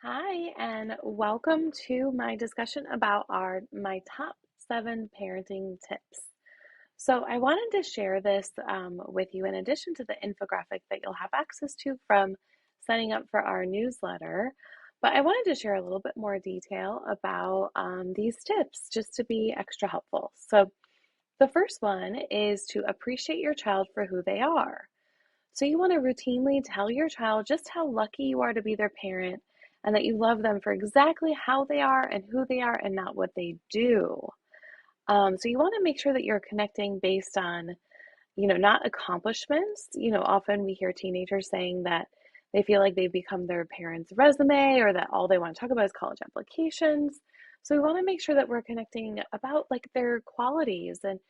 Hi, and welcome to my discussion about my top 7 parenting tips. So I wanted to share this with you in addition to the infographic that you'll have access to from signing up for our newsletter. But I wanted to share a little bit more detail about these tips just to be extra helpful. So the first one is to appreciate your child for who they are. So you want to routinely tell your child just how lucky you are to be their parent and that you love them for exactly how they are and who they are and not what they do. So you want to make sure that you're connecting based on, not accomplishments. Often we hear teenagers saying that they feel like they've become their parents' resume or that all they want to talk about is college applications. So we want to make sure that we're connecting about like their qualities and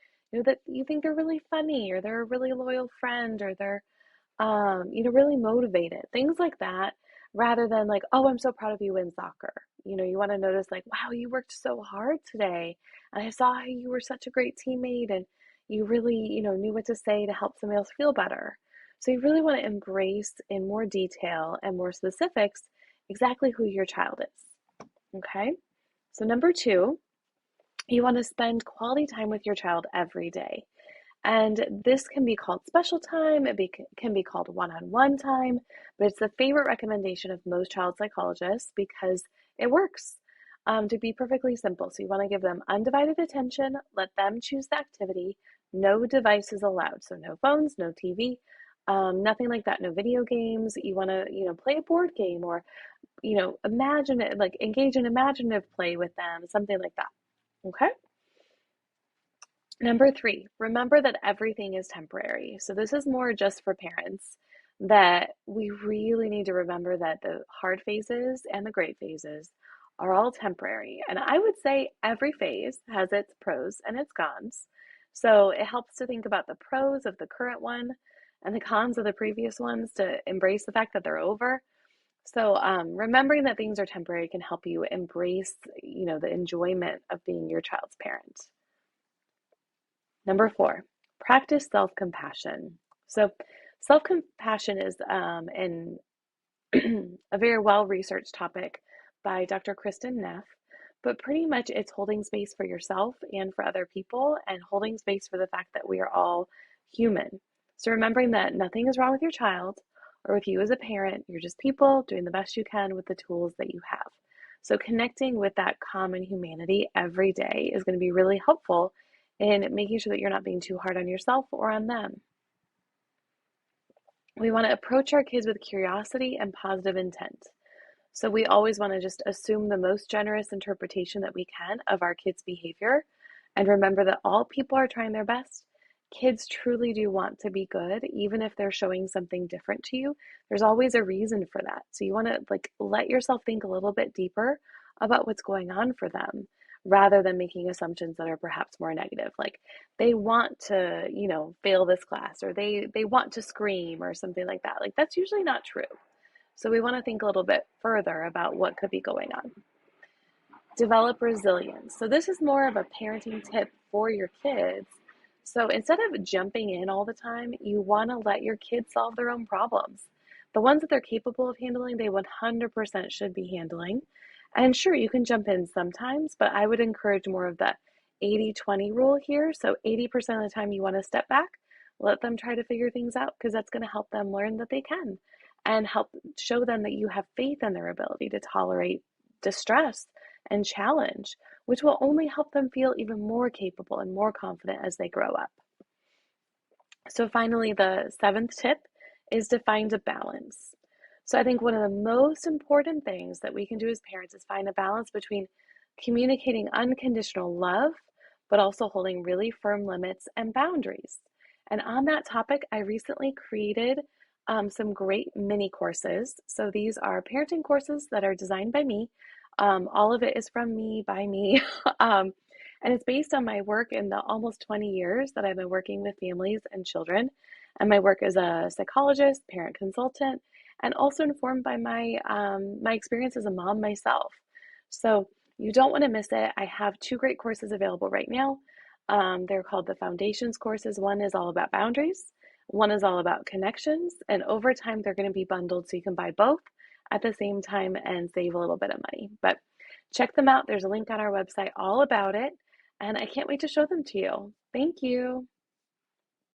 that you think they're really funny or they're a really loyal friend or they're really motivated, things like that, rather than like, oh, I'm so proud of you in soccer. You want to notice like, wow, you worked so hard today. And I saw how you were such a great teammate and you really, knew what to say to help somebody else feel better. So you really want to embrace in more detail and more specifics exactly who your child is. Okay. So number two, you want to spend quality time with your child every day. And this can be called special time, can be called one on one time, but it's the favorite recommendation of most child psychologists because it works. To be perfectly simple. So you want to give them undivided attention, let them choose the activity, no devices allowed. So no phones, no TV, nothing like that, no video games. You want to, play a board game or, imagine it, like engage in imaginative play with them, something like that. Okay. Number three, remember that everything is temporary. So, this is more just for parents that we really need to remember that the hard phases and the great phases are all temporary. And I would say every phase has its pros and its cons. So, it helps to think about the pros of the current one and the cons of the previous ones to embrace the fact that they're over. So, remembering that things are temporary can help you embrace, the enjoyment of being your child's parent. Number four, practice self compassion. So, self compassion is a very well researched topic by Dr. Kristen Neff, but pretty much it's holding space for yourself and for other people and holding space for the fact that we are all human. So, remembering that nothing is wrong with your child or with you as a parent, you're just people doing the best you can with the tools that you have. So, connecting with that common humanity every day is going to be really helpful in making sure that you're not being too hard on yourself or on them. We want to approach our kids with curiosity and positive intent. So we always want to just assume the most generous interpretation that we can of our kids' behavior and remember that all people are trying their best. Kids truly do want to be good, even if they're showing something different to you. There's always a reason for that. So you want to like let yourself think a little bit deeper about what's going on for them rather than making assumptions that are perhaps more negative. Like they want to, fail this class or they want to scream or something like that. Like that's usually not true. So we want to think a little bit further about what could be going on. Develop resilience. So this is more of a parenting tip for your kids. So instead of jumping in all the time, you want to let your kids solve their own problems. The ones that they're capable of handling, they 100% should be handling. And sure, you can jump in sometimes, but I would encourage more of the 80-20 rule here. So 80% of the time you want to step back, let them try to figure things out because that's going to help them learn that they can and help show them that you have faith in their ability to tolerate distress and challenge, which will only help them feel even more capable and more confident as they grow up. So, finally, the seventh tip is to find a balance. So, I think one of the most important things that we can do as parents is find a balance between communicating unconditional love, but also holding really firm limits and boundaries. And on that topic, I recently created some great mini courses. So, these are parenting courses that are designed by me. All of it is from me, by me. um, and it's based on my work in the almost 20 years that I've been working with families and children, and my work as a psychologist, parent consultant, and also informed by my experience as a mom myself. So you don't want to miss it. I have two great courses available right now. They're called the Foundations courses. One is all about boundaries. One is all about connections, and over time they're going to be bundled so you can buy both at the same time and save a little bit of money. But check them out. There's a link on our website all about it, and I can't wait to show them to you. Thank you.